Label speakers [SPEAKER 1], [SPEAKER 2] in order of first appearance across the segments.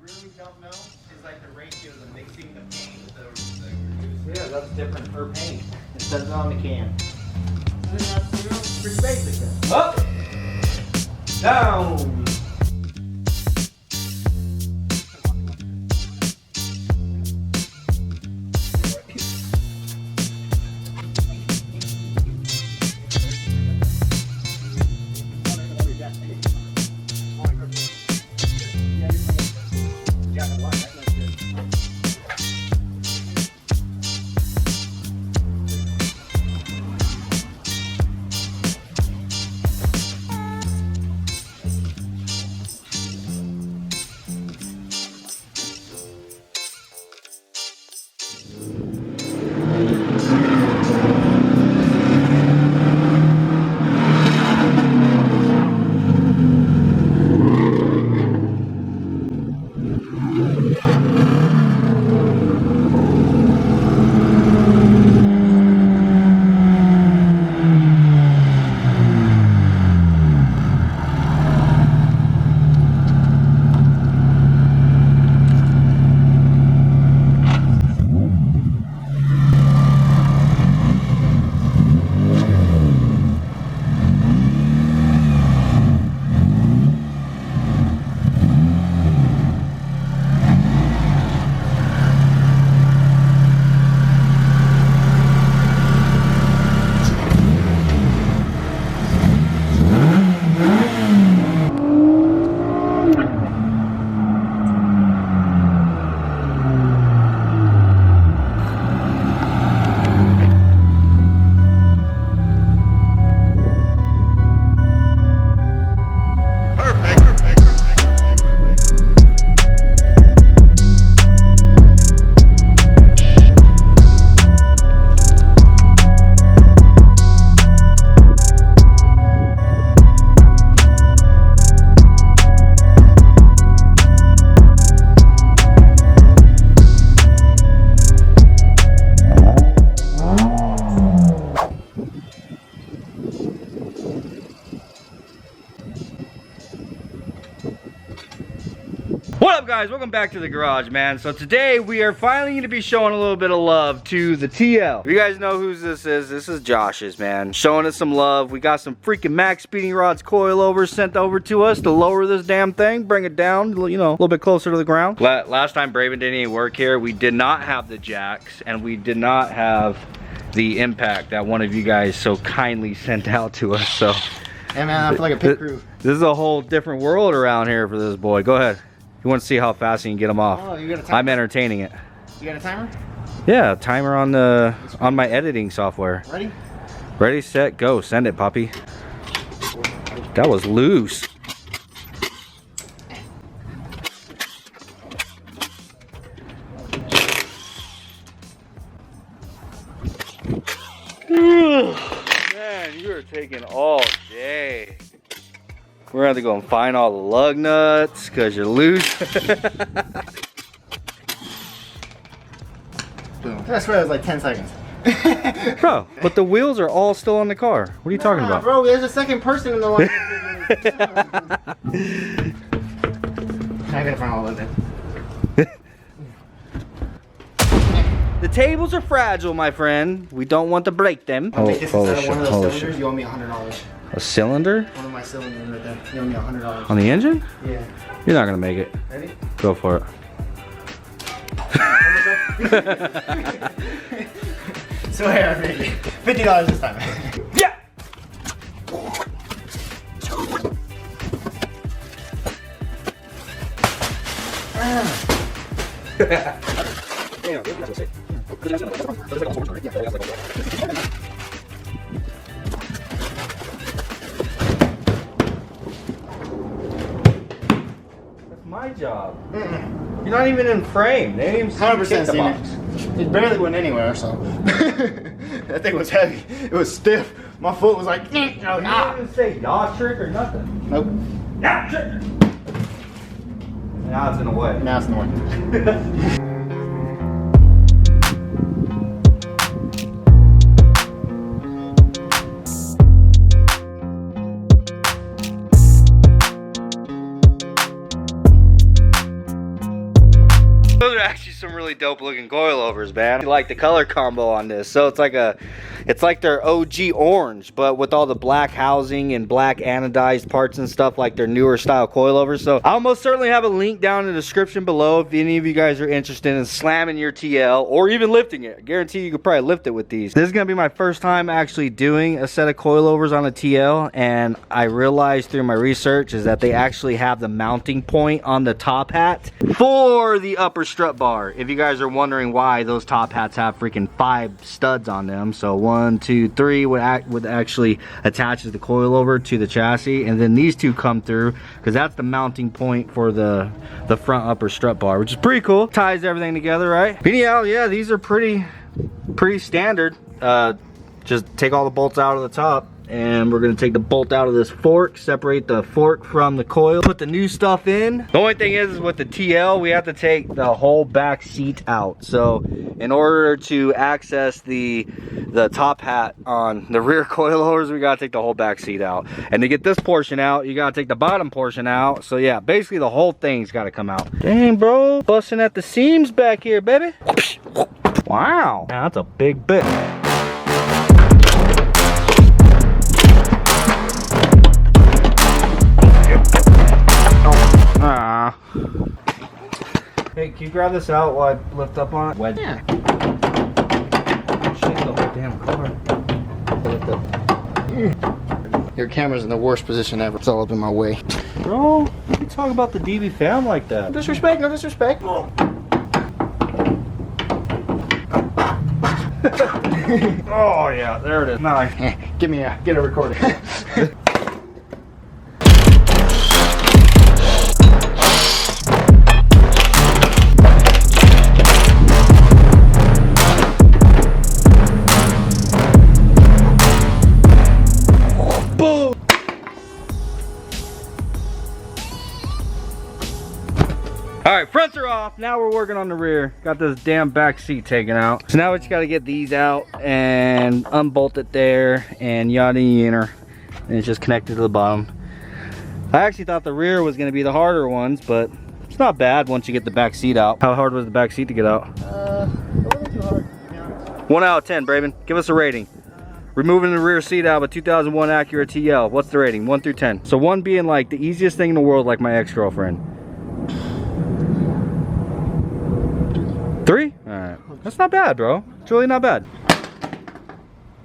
[SPEAKER 1] really don't know is like the ratio of mixing the paint with the
[SPEAKER 2] yeah, that's different per paint. It says it on the can. And then that's, you know, pretty basic then. Up, down.
[SPEAKER 3] What up, guys? Welcome back to the garage, man. So today we are finally going to be showing a little bit of love to the TL. If you guys know whose this is Josh's, man. Showing us some love. We got some freaking MaxpeedingRods coilovers sent over to us to lower this damn thing, bring it down, you know, a little bit closer to the ground. Last time Braven did any work here, we did not have the jacks and we did not have the impact that one of you guys so kindly sent out to us. So,
[SPEAKER 2] hey man, I feel like a pit crew.
[SPEAKER 3] This is a whole different world around here for this boy. Go ahead. You want to see how fast you can get them off.
[SPEAKER 2] Oh, you got a timer?
[SPEAKER 3] I'm entertaining it.
[SPEAKER 2] You got a timer?
[SPEAKER 3] Yeah, timer on my editing software.
[SPEAKER 2] Ready?
[SPEAKER 3] Ready, set, go. Send it, Poppy. That was loose. Man, you are taking all day. We're gonna have to go and find all the lug nuts because you're loose.
[SPEAKER 2] Boom. I swear it was like 10 seconds.
[SPEAKER 3] Bro, but the wheels are all still on the car. What are you talking about?
[SPEAKER 2] Bro, there's a second person in the line. I gotta find all of it.
[SPEAKER 3] The tables are fragile, my friend. We don't want to break them.
[SPEAKER 2] I'll make this instead of one of those cylinders. You owe me $100.
[SPEAKER 3] A cylinder?
[SPEAKER 2] One of my cylinders right there. You owe me $100.
[SPEAKER 3] On the engine?
[SPEAKER 2] Yeah.
[SPEAKER 3] You're not gonna make it.
[SPEAKER 2] Ready?
[SPEAKER 3] Go for it.
[SPEAKER 2] So here, I made it. $50 this time.
[SPEAKER 3] Yeah! That's my job. You're not even in frame. They didn't even
[SPEAKER 2] 100%
[SPEAKER 3] the
[SPEAKER 2] seen
[SPEAKER 3] box.
[SPEAKER 2] it barely went anywhere, so. That thing was heavy. It was stiff. My foot was like, oh,
[SPEAKER 3] You didn't even say yaw trick or nothing.
[SPEAKER 2] Nope.
[SPEAKER 3] Yaw trick! Now it's in the way.
[SPEAKER 2] Now it's in the way.
[SPEAKER 3] Those are actually some really dope looking coilovers, man. I like the color combo on this. So it's like their OG orange, but with all the black housing and black anodized parts and stuff, like their newer style coilovers. So I'll most certainly have a link down in the description below if any of you guys are interested in slamming your TL or even lifting it. I guarantee you could probably lift it with these. This is gonna be my first time actually doing a set of coilovers on a TL, and I realized through my research is that they actually have the mounting point on the top hat for the upper strut bar. If you guys are wondering why those top hats have freaking 5 studs on them, so 1, 2, 3 would actually attaches the coilover to the chassis, and then these 2 come through because that's the mounting point for the front upper strut bar, which is pretty cool. Ties everything together, right? But anyhow, yeah, these are pretty standard. Just take all the bolts out of the top, and we're gonna take the bolt out of this fork, separate the fork from the coil, put the new stuff in. The only thing is with the TL, we have to take the whole back seat out. So in order to access the top hat on the rear coilovers, we gotta take the whole back seat out. And to get this portion out, you gotta take the bottom portion out. So yeah, basically the whole thing's gotta come out. Dang, bro, busting at the seams back here, baby. Wow, man, that's a big bit. Hey, can you grab this out while I lift up on it? Yeah. Shake the whole damn car.
[SPEAKER 2] Your camera's in the worst position ever. It's all up in my way.
[SPEAKER 3] Bro, you talk about the DBFam like that.
[SPEAKER 2] No disrespect, no disrespect.
[SPEAKER 3] Oh yeah, there it is. Nice.
[SPEAKER 2] Get a recorder.
[SPEAKER 3] Alright, fronts are off. Now we're working on the rear. Got this damn back seat taken out. So now we just got to get these out and unbolt it there and yada yada. And it's just connected to the bottom. I actually thought the rear was going to be the harder ones, but it's not bad once you get the back seat out. How hard was the back seat to get out?
[SPEAKER 2] A little too hard, to be honest.
[SPEAKER 3] 1 out of 10, Braven. Give us a rating. Removing the rear seat out of a 2001 Acura TL. What's the rating? 1 through 10. So 1 being like the easiest thing in the world, like my ex-girlfriend. 3? Alright. That's not bad, bro. It's really not bad.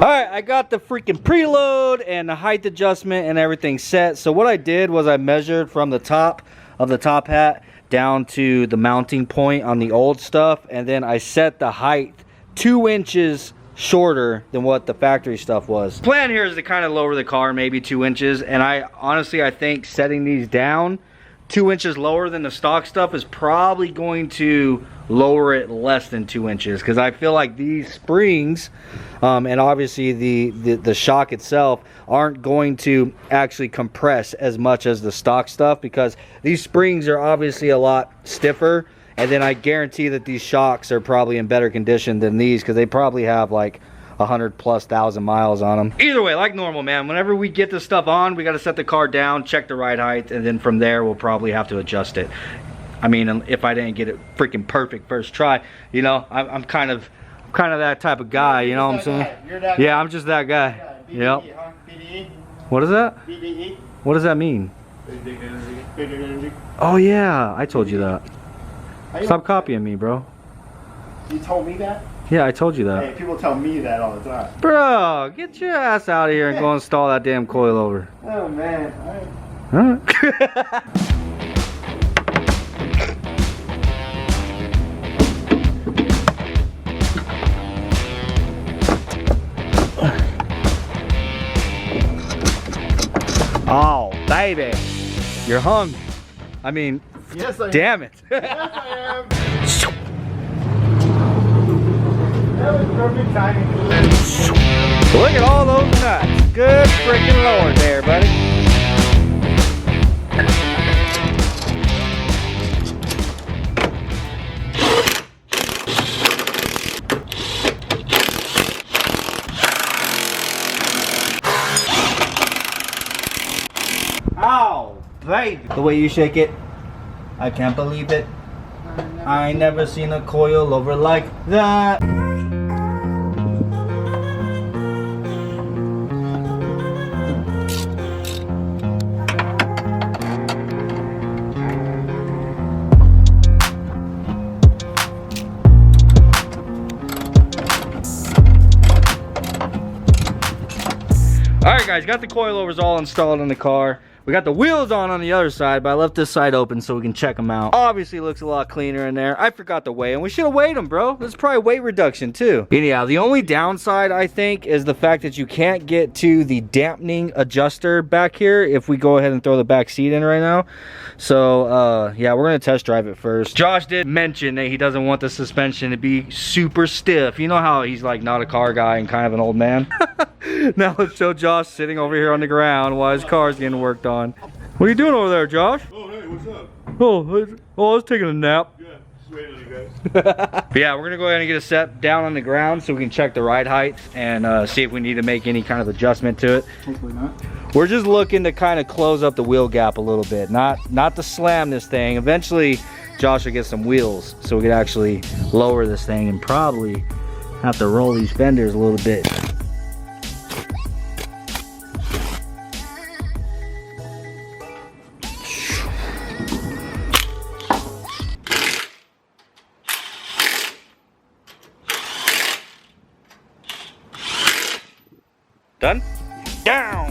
[SPEAKER 3] Alright, I got the freaking preload and the height adjustment and everything set. So what I did was I measured from the top of the top hat down to the mounting point on the old stuff, and then I set the height 2 inches shorter than what the factory stuff was. Plan here is to kind of lower the car maybe 2 inches, and I think setting these down 2 inches lower than the stock stuff is probably going to lower it less than 2 inches, because I feel like these springs and obviously the shock itself aren't going to actually compress as much as the stock stuff, because these springs are obviously a lot stiffer, and then I guarantee that these shocks are probably in better condition than these, because they probably have like 100,000+ miles on them. Either way, like normal, man, whenever we get this stuff on, we got to set the car down, check the ride height, and then from there we'll probably have to adjust it. I mean, if I didn't get it freaking perfect first try, you know, I'm kind of that type of guy, you know what I'm saying? Yeah, I'm just that guy. Yep.
[SPEAKER 2] BDE?
[SPEAKER 3] What is that?
[SPEAKER 2] BDE?
[SPEAKER 3] What does that mean? Oh yeah, I told you that. Stop copying me, bro.
[SPEAKER 2] You told me that?
[SPEAKER 3] Yeah, I told you that.
[SPEAKER 2] Hey, people tell me that all the time.
[SPEAKER 3] Bro, get your ass out of here and go install that damn coilover.
[SPEAKER 2] Oh man.
[SPEAKER 3] Huh? Oh, baby. You're hung. I mean,
[SPEAKER 2] Yes, I am.
[SPEAKER 3] damn it.
[SPEAKER 2] Yes, I am. That was perfect timing.
[SPEAKER 3] Look at all those nuts. Good freaking lord there, buddy. Ow, baby. The way you shake it, I can't believe it.
[SPEAKER 2] I ain't never seen a coilover like that.
[SPEAKER 3] Alright guys, got the coilovers all installed in the car. We got the wheels on the other side, but I left this side open so we can check them out. Obviously looks a lot cleaner in there. I forgot to weigh them. We should have weighed them, bro. There's probably weight reduction too. Anyhow, the only downside I think is the fact that you can't get to the dampening adjuster back here if we go ahead and throw the back seat in right now. So yeah, we're gonna test drive it first. Josh did mention that he doesn't want the suspension to be super stiff. You know how he's like not a car guy and kind of an old man. Now let's show Josh sitting over here on the ground while his car's getting worked on. What are you doing over there, Josh?
[SPEAKER 4] Oh, hey, what's up?
[SPEAKER 3] Oh, I was taking a nap.
[SPEAKER 4] Yeah, just waiting on you guys.
[SPEAKER 3] But yeah, we're gonna go ahead and get a set down on the ground so we can check the ride height and see if we need to make any kind of adjustment to it.
[SPEAKER 2] Hopefully not.
[SPEAKER 3] We're just looking to kind of close up the wheel gap a little bit, not to slam this thing. Eventually, Josh will get some wheels so we could actually lower this thing and probably have to roll these fenders a little bit. Done? Down!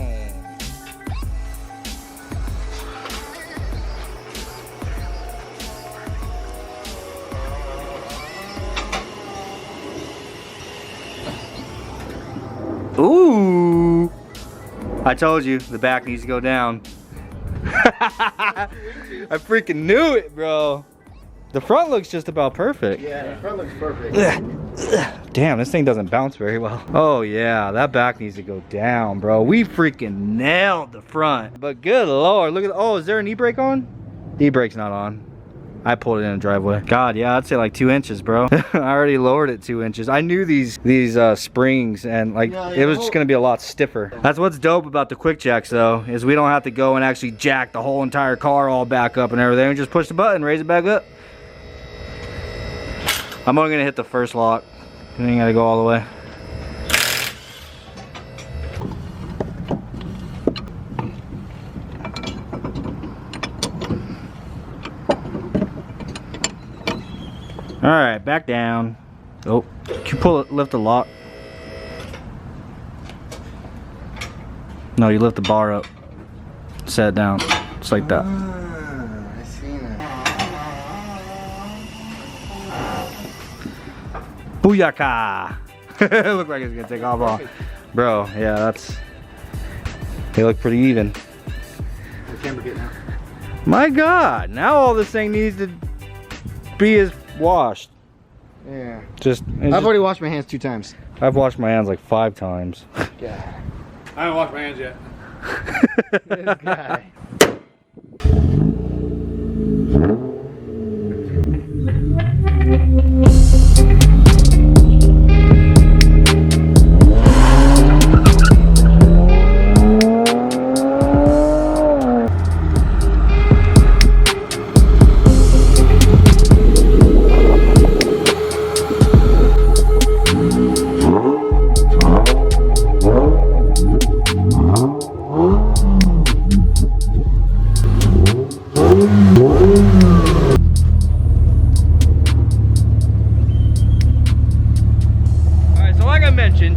[SPEAKER 3] Ooh! I told you, the back needs to go down. I freaking knew it, bro. The front looks just about perfect.
[SPEAKER 2] Yeah, the front looks perfect.
[SPEAKER 3] Damn, this thing doesn't bounce very well. Oh yeah, that back needs to go down, bro. We freaking nailed the front. But good lord, look at, oh, is there an e-brake on? The e-brake's not on. I pulled it in the driveway. God, yeah, I'd say like 2 inches, bro. I already lowered it 2 inches. I knew these springs and like it was just gonna be a lot stiffer. That's what's dope about the quick jacks though, is we don't have to go and actually jack the whole entire car all back up and everything. We just push the button, raise it back up. I'm only gonna hit the first lock. And then you gotta go all the way. All right, back down. Oh, can you pull it, lift the lock? No, you lift the bar up. Set it down, just like that.
[SPEAKER 2] I seen it.
[SPEAKER 3] Booyaka! It looked like it's gonna take off. Bro, yeah, that's. They look pretty even.
[SPEAKER 2] The camera getting out.
[SPEAKER 3] My God, now all this thing needs to be is washed.
[SPEAKER 2] Yeah.
[SPEAKER 3] I've
[SPEAKER 2] already washed my hands 2 times.
[SPEAKER 3] I've washed my hands like 5 times.
[SPEAKER 2] Yeah.
[SPEAKER 4] I haven't washed my hands yet.
[SPEAKER 2] This guy.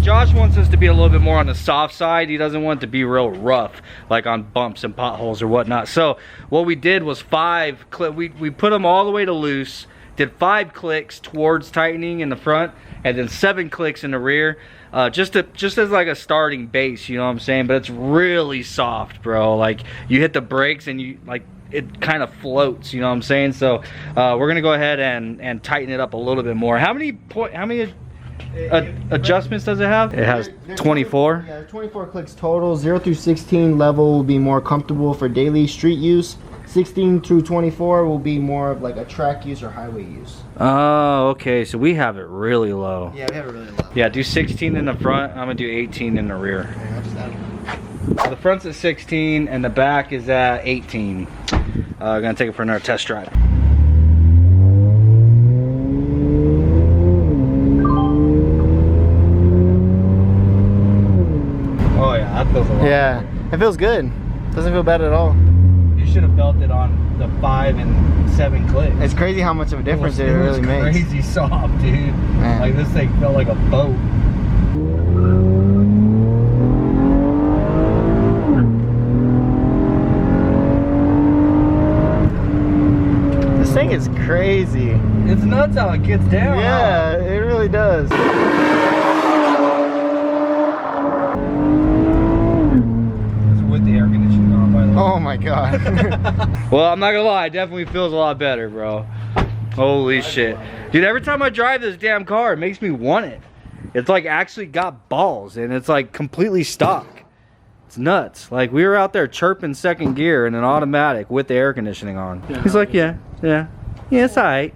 [SPEAKER 3] Josh wants us to be a little bit more on the soft side. He doesn't want it to be real rough, like on bumps and potholes or whatnot. So what we did was we put them all the way to loose, did 5 clicks towards tightening in the front, and then 7 clicks in the rear, just as like a starting base, you know what I'm saying? But it's really soft, bro. Like you hit the brakes and you like it kind of floats, you know what I'm saying? So we're gonna go ahead and tighten it up a little bit more. How many adjustments does it have? It has 24.
[SPEAKER 2] Yeah, 24 clicks total. 0 through 16 level will be more comfortable for daily street use. 16 through 24 will be more of like a track use or highway use.
[SPEAKER 3] Oh, okay. So we have it really low.
[SPEAKER 2] Yeah, we have it really low.
[SPEAKER 3] Yeah, do 16 in the front. I'm gonna do 18 in the rear.
[SPEAKER 2] Okay, I'll just add it.
[SPEAKER 3] So the front's at 16 and the back is at 18. Gonna take it for another test drive.
[SPEAKER 2] Yeah, it feels good. Doesn't feel bad at all.
[SPEAKER 3] You should have felt it on the 5 and 7 clicks.
[SPEAKER 2] It's crazy how much of a difference it really makes.
[SPEAKER 3] Crazy soft, dude.
[SPEAKER 2] Man.
[SPEAKER 3] Like this thing felt like a boat.
[SPEAKER 2] This thing is crazy.
[SPEAKER 3] It's nuts how it gets down.
[SPEAKER 2] Yeah, it really does.
[SPEAKER 3] It's with the air conditioning on, by the way.
[SPEAKER 2] Oh my god.
[SPEAKER 3] Well, I'm not gonna lie, it definitely feels a lot better, bro. Holy shit. Dude, every time I drive this damn car, it makes me want it. It's like actually got balls and it's like completely stock. It's nuts. Like we were out there chirping second gear in an automatic with the air conditioning on. He's like, yeah, it's alright.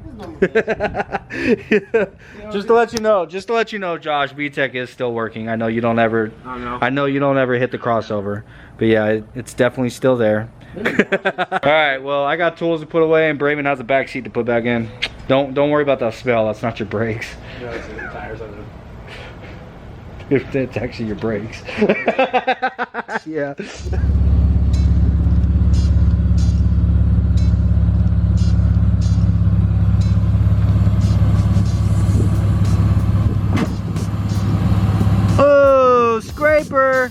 [SPEAKER 3] Just to let you know, Josh, VTEC is still working. I know you don't ever hit the crossover. But yeah, it's definitely still there. Alright, well, I got tools to put away and Brayman has a back seat to put back in. Don't worry about that smell, that's not your brakes.
[SPEAKER 4] No, it's the tires on it.
[SPEAKER 3] It's actually your brakes. Yeah. Oh, scraper.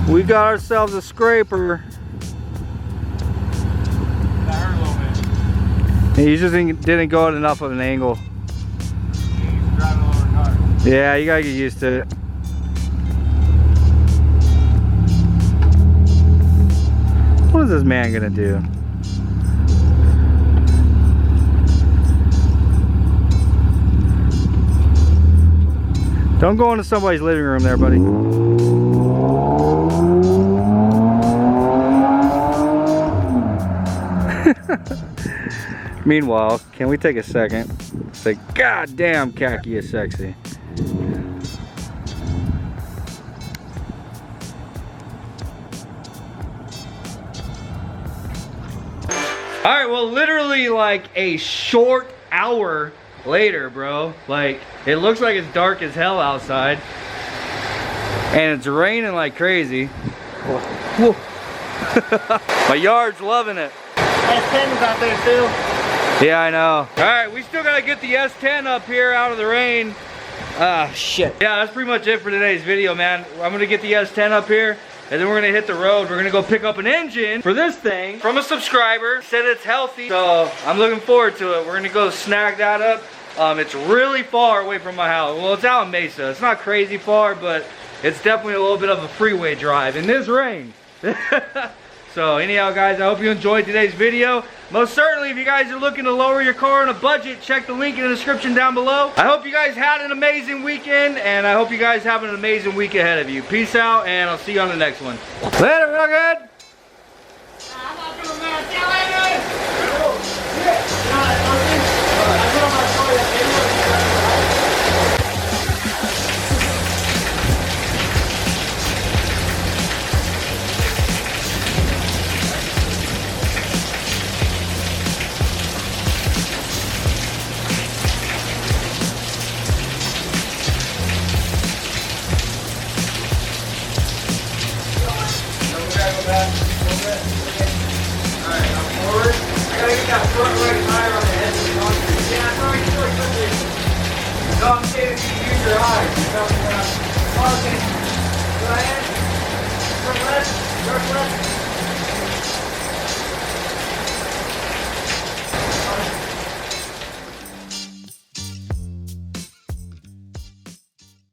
[SPEAKER 3] We got ourselves a scraper.
[SPEAKER 4] That hurt a little bit.
[SPEAKER 3] He just didn't go at enough of an angle.
[SPEAKER 4] He's driving over a car.
[SPEAKER 3] Yeah, you gotta get used to it. What is this man gonna do? Don't go into somebody's living room there, buddy. Meanwhile, can we take a second? Say, God damn, khaki is sexy. All right, well, literally like a short hour later, bro. Like, it looks like it's dark as hell outside. And it's raining like crazy. Whoa. My yard's loving it.
[SPEAKER 2] S10's out there too.
[SPEAKER 3] Yeah, I know. All right, we still gotta get the S10 up here out of the rain. Ah, shit. Yeah, that's pretty much it for today's video, man. I'm gonna get the S10 up here, and then we're gonna hit the road. We're gonna go pick up an engine for this thing from a subscriber. Said it's healthy, so I'm looking forward to it. We're gonna go snag that up. It's really far away from my house. Well, it's out in Mesa. It's not crazy far, but it's definitely a little bit of a freeway drive in this rain. So anyhow, guys, I hope you enjoyed today's video. Most certainly, if you guys are looking to lower your car on a budget, check the link in the description down below. I hope you guys had an amazing weekend, and I hope you guys have an amazing week ahead of you. Peace out, and I'll see you on the next one. Later, real good.
[SPEAKER 1] I'm not doing that. See you later. No, I'm saying if you use your eyes. You know, okay. Go ahead. Turn left. Turn left.